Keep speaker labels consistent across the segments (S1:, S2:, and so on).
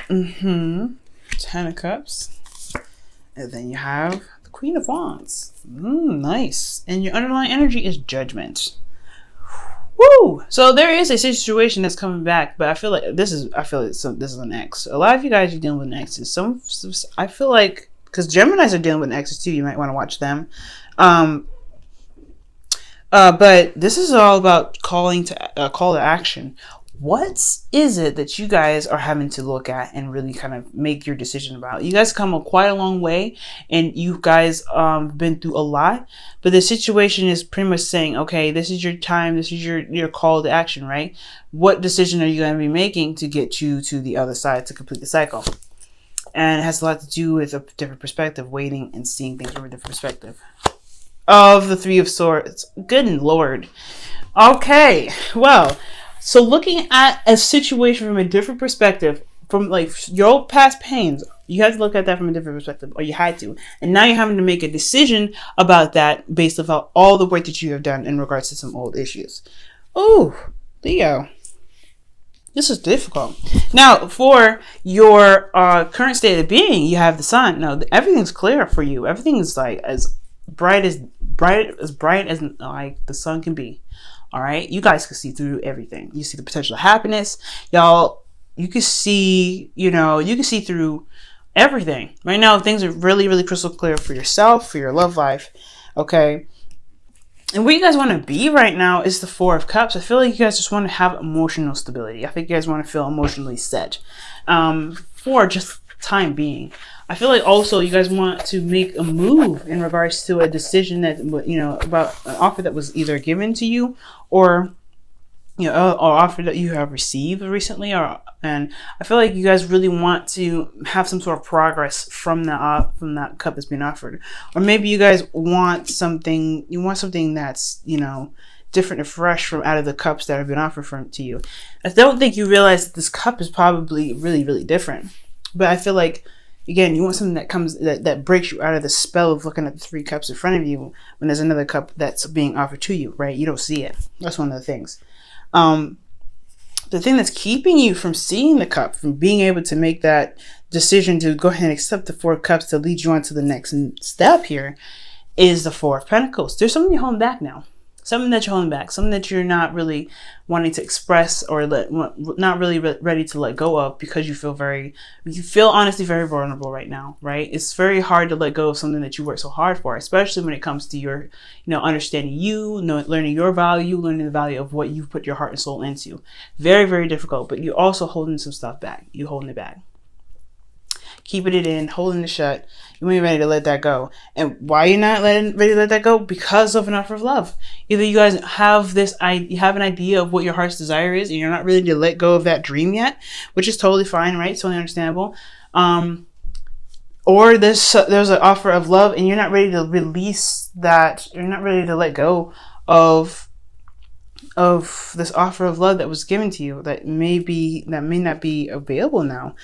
S1: Ten of Cups. And then you have the Queen of Wands. Nice. And your underlying energy is Judgment. Woo! So there is a situation that's coming back, but I feel like this is an X. A lot of you guys are dealing with X's. I feel like, because Geminis are dealing with X's too, you might want to watch them. But this is all about call to action. What is it that you guys are having to look at and really kind of make your decision about? You guys come quite a long way, and you guys been through a lot, but the situation is pretty much saying, okay, this is your time, this is your call to action, right? What decision are you going to be making to get you to the other side to complete the cycle? And it has a lot to do with a different perspective, waiting and seeing things from a different perspective. Of the Three of Swords. Good Lord. Okay, well, so looking at a situation from a different perspective, from like your past pains, you have to look at that from a different perspective, or you had to. And now you're having to make a decision about that based off all the work that you have done in regards to some old issues. Oh, Leo. This is difficult. Now, for your current state of being, you have the Sun. Now, everything's clear for you. Everything is like as bright as like the sun can be. All right, you guys can see through everything. You see the potential of happiness, y'all. You can see, you can see through everything right now. Things are really, really crystal clear for yourself, for your love life. Okay, and what you guys want to be right now is the Four of Cups. I feel like you guys just want to have emotional stability. I think you guys want to feel emotionally set for just time being. I feel like also you guys want to make a move in regards to a decision that, about an offer that was either given to you or, or offer that you have received recently. And I feel like you guys really want to have some sort of progress from that cup that's being offered. Or maybe you guys want something, that's, different and fresh from out of the cups that have been offered to you. I don't think you realize that this cup is probably really, really different. But I feel like, again, you want something that breaks you out of the spell of looking at the three cups in front of you when there's another cup that's being offered to you, right? You don't see it. That's one of the things. The thing that's keeping you from seeing the cup, from being able to make that decision to go ahead and accept the Four of Cups to lead you on to the next step here, is the Four of Pentacles. There's something you're holding back now. Something that you're holding back, something that you're not really wanting to express or not really ready to let go of, because you feel honestly very vulnerable right now, right? It's very hard to let go of something that you work so hard for, especially when it comes to your, understanding learning your value, learning the value of what you've put your heart and soul into. Very, very difficult, but you're also holding some stuff back. You're holding it back. Keeping it in, holding it shut. You ain't ready to let that go. And why you're not ready to let that go? Because of an offer of love. Either you guys have you have an idea of what your heart's desire is, and you're not ready to let go of that dream yet, which is totally fine, right? Totally understandable. Or there's an offer of love, and you're not ready to release that. You're not ready to let go of this offer of love that was given to you that may not be available now.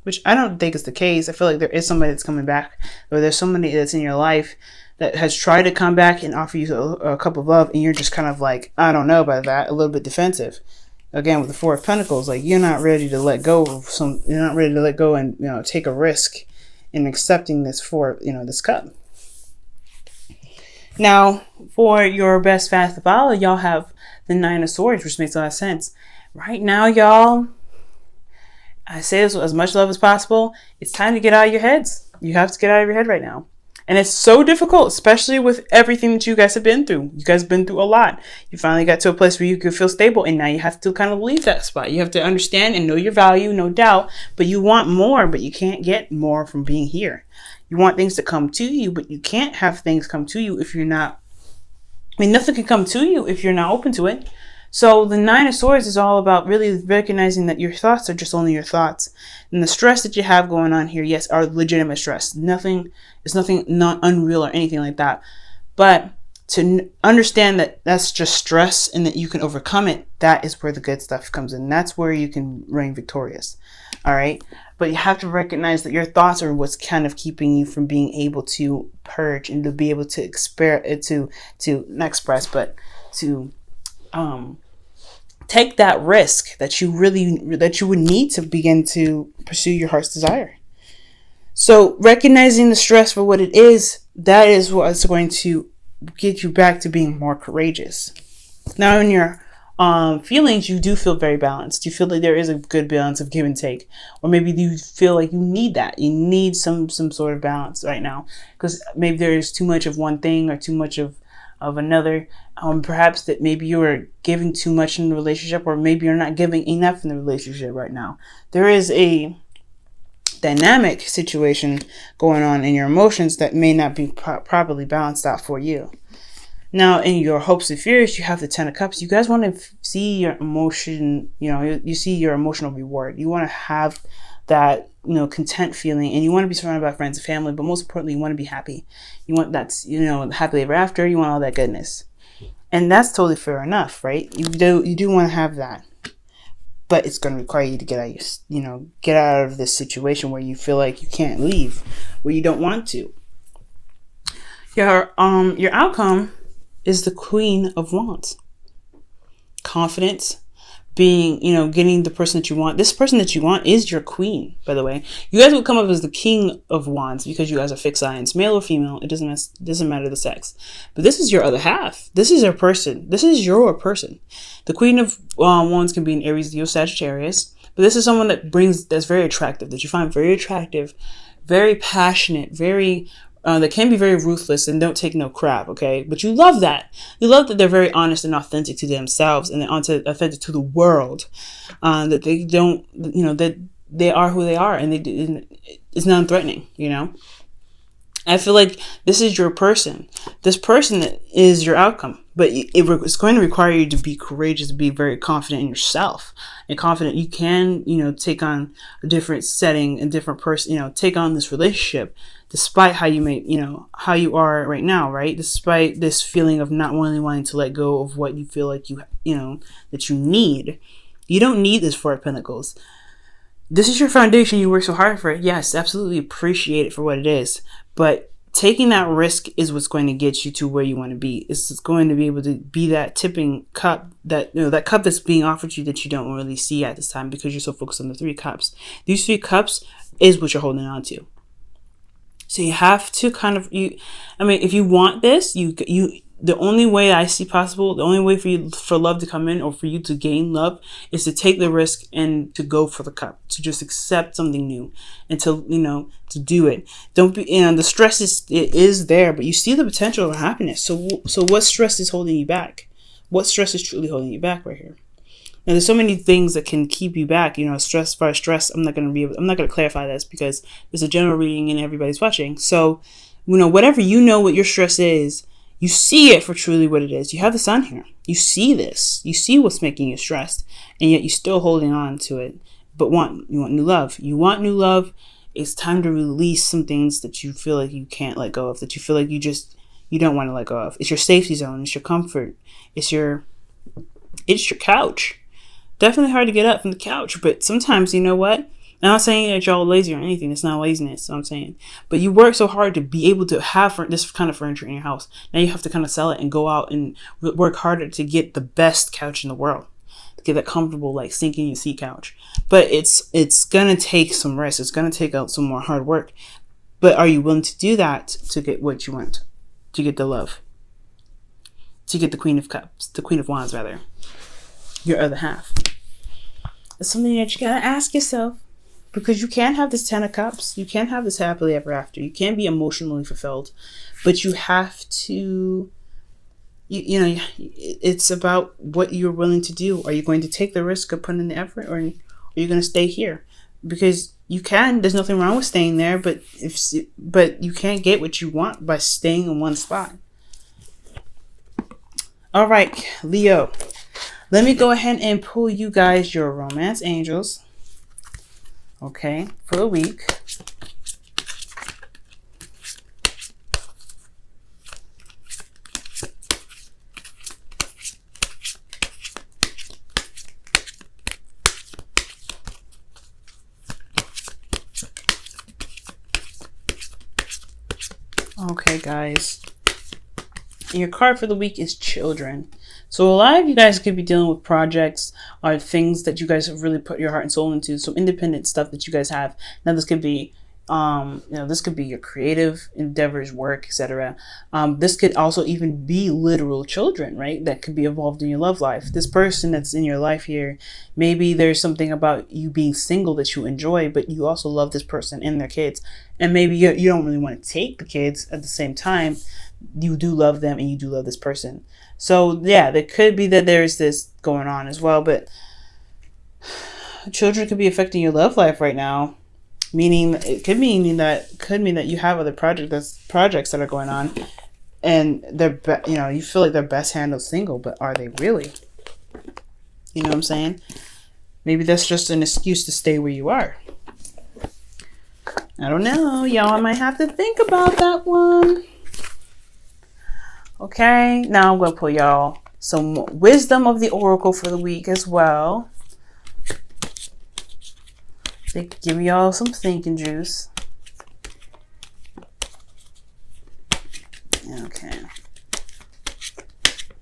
S1: Which I don't think is the case. I feel like there is somebody that's coming back, or there's somebody that's in your life that has tried to come back and offer you a cup of love, and you're just kind of like, I don't know about that, a little bit defensive. Again, with the Four of Pentacles, like you're not ready to let go and take a risk in accepting this this cup. Now, for your best fast to follow, y'all have the Nine of Swords, which makes a lot of sense. Right now, y'all, I say this with as much love as possible. It's time to get out of your heads. You have to get out of your head right now. And it's so difficult, especially with everything that you guys have been through. You guys have been through a lot. You finally got to a place where you could feel stable, and now you have to kind of leave that spot. You have to understand and know your value, no doubt, but you want more, but you can't get more from being here. You want things to come to you, but you can't have things come to you if you're not, nothing can come to you if you're not open to it. So the Nine of Swords is all about really recognizing that your thoughts are just only your thoughts. And the stress that you have going on here, yes, are legitimate stress. It's nothing not unreal or anything like that. But to understand that that's just stress and that you can overcome it, that is where the good stuff comes in. That's where you can reign victorious. All right. But you have to recognize that your thoughts are what's kind of keeping you from being able to purge and to be able to take that risk that you would need to begin to pursue your heart's desire. So recognizing the stress for what it is, that is what's going to get you back to being more courageous. Now in your feelings, you do feel very balanced. You feel like there is a good balance of give and take, or maybe you feel like you need that. You need some sort of balance right now, because maybe there is too much of one thing or too much of another. Perhaps that maybe you are giving too much in the relationship, or maybe you're not giving enough in the relationship right now. There is a dynamic situation going on in your emotions that may not be properly balanced out for you. Now, in your hopes and fears, you have the 10 of Cups. You guys want to see your emotion, you see your emotional reward. You want to have that, content feeling, and you want to be surrounded by friends and family, but most importantly, you want to be happy. You want that's, happily ever after. You want all that goodness. And that's totally fair enough, right? You do want to have that. But it's going to require you to get out of this situation where you feel like you can't leave, where you don't want to. Your outcome is the Queen of Wands. Confidence, being, getting the person that you want. This person that you want is your queen, by the way. You guys will come up as the King of Wands because you guys are fixed signs, male or female. It doesn't matter the sex. But this is your other half. This is your person. This is your person. The Queen of Wands can be an Aries, Leo, Sagittarius. But this is someone that's very attractive, that you find very attractive, very passionate, that can be very ruthless and don't take no crap, okay? But you love that. You love that they're very honest and authentic to themselves, and they're authentic to the world. That they don't, that they are who they are, and it's non-threatening, I feel like this is your person. This person is your outcome, but it's going to require you to be courageous, to be very confident in yourself, and confident you can, take on a different setting, a different person, take on this relationship, despite how how you are right now, right? Despite this feeling of not really wanting to let go of what you feel like that you need. You don't need this Four of Pentacles. This is your foundation. You work so hard for it. Yes, absolutely appreciate it for what it is. But taking that risk is what's going to get you to where you want to be. It's going to be able to be that tipping cup, that cup that's being offered to you that you don't really see at this time because you're so focused on the 3 cups. These 3 cups is what you're holding on to. So you have to if you want this, the only way I see possible, the only way for love to come in, or for you to gain love, is to take the risk and to go for the cup, to just accept something new, and to do it. Don't be, the stress is there, but you see the potential of happiness. So what stress is holding you back? What stress is truly holding you back right here? Now, there's so many things that can keep you back. Stress. I'm not going to clarify this because there's a general reading and everybody's watching. So, whatever what your stress is, you see it for truly what it is. You have the Sun here. You see this. You see what's making you stressed, and yet you're still holding on to it. But you want new love. You want new love. It's time to release some things that you feel like you can't let go of, that you feel like you don't want to let go of. It's your safety zone. It's your comfort. It's your couch. Definitely hard to get up from the couch, but sometimes, you know what? I'm not saying that y'all are lazy or anything. It's not laziness, so I'm saying. But you work so hard to be able to have this kind of furniture in your house. Now you have to kind of sell it and go out and work harder to get the best couch in the world. To get that comfortable, like sinking your seat couch. But it's going to take some rest. It's going to take out some more hard work. But are you willing to do that to get what you want? To get the love? To get the Queen of Cups, the Queen of Wands, rather. Your other half. It's something that you gotta ask yourself, because you can't have this 10 of Cups. You can't have this happily ever after. You can't be emotionally fulfilled, but you have to. It's about what you're willing to do. Are you going to take the risk of putting in the effort, or are you going to stay here? Because you can. There's nothing wrong with staying there, but you can't get what you want by staying in one spot. All right, Leo. Let me go ahead and pull you guys your romance angels. Okay, for the week. Okay, guys. And your card for the week is children. So a lot of you guys could be dealing with projects, are things that you guys have really put your heart and soul into, some independent stuff that you guys have. Now this could be this could be your creative endeavors, work, etc. This could also even be literal children, right? That could be involved in your love life. This person that's in your life here, maybe there's something about you being single that you enjoy, but you also love this person and their kids. And maybe you don't really want to take the kids at the same time. You do love them and you do love this person. So yeah, there could be that there's this going on as well, but children could be affecting your love life right now. Meaning it could mean that you have other projects that are going on, and they're you feel like they're best handled single, but are they really? You know what I'm saying? Maybe that's just an excuse to stay where you are. I don't know, y'all might have to think about that one. Okay, now I'm gonna pull y'all some wisdom of the oracle for the week as well. Give y'all some thinking juice. Okay.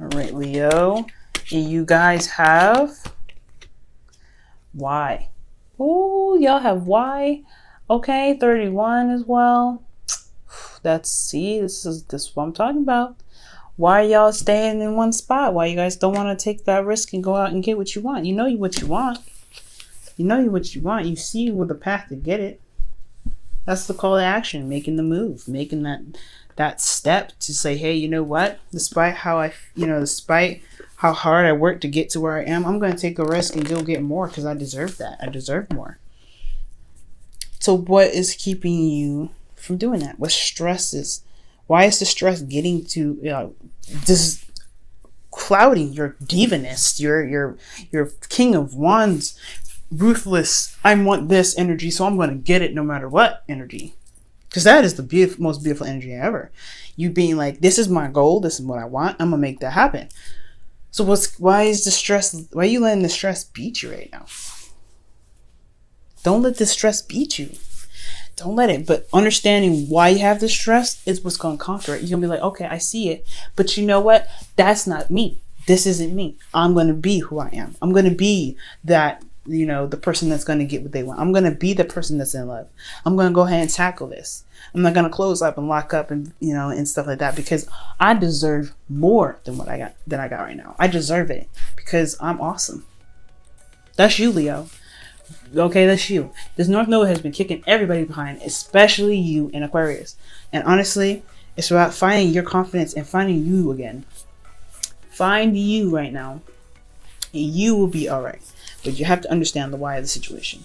S1: All right, Leo. And you guys have why. Oh, y'all have why. Okay, 31 as well. This is what I'm talking about. Why are y'all staying in one spot? Why you guys don't want to take that risk and go out and get what you want? You know what you want. You know what you want. You see with the path to get it. That's the call to action. Making the move. Making that step to say, hey, you know what? Despite how hard I work to get to where I am, I'm going to take a risk and go get more because I deserve that. I deserve more. So what is keeping you from doing that? What stress is? Why is the stress getting to this clouding your divinist, your King of Wands, ruthless, I want this energy, so I'm going to get it no matter what energy? Because that is the most beautiful energy ever. You being like, this is my goal, this is what I want, I'm going to make that happen. So why are you letting the stress beat you right now? Don't let the stress beat you. Don't let it. But understanding why you have the stress is what's going to conquer it. You're going to be like, okay, I see it. But you know what? That's not me. This isn't me. I'm going to be who I am. I'm going to be that, the person that's going to get what they want. I'm going to be the person that's in love. I'm going to go ahead and tackle this. I'm not going to close up and lock up and, and stuff like that, because I deserve more than what I got right now. I deserve it because I'm awesome. That's you, Leo. Okay, that's you. This North Node has been kicking everybody behind, especially you in Aquarius. And honestly, it's about finding your confidence and finding you again. Find you right now, and you will be all right. But you have to understand the why of the situation.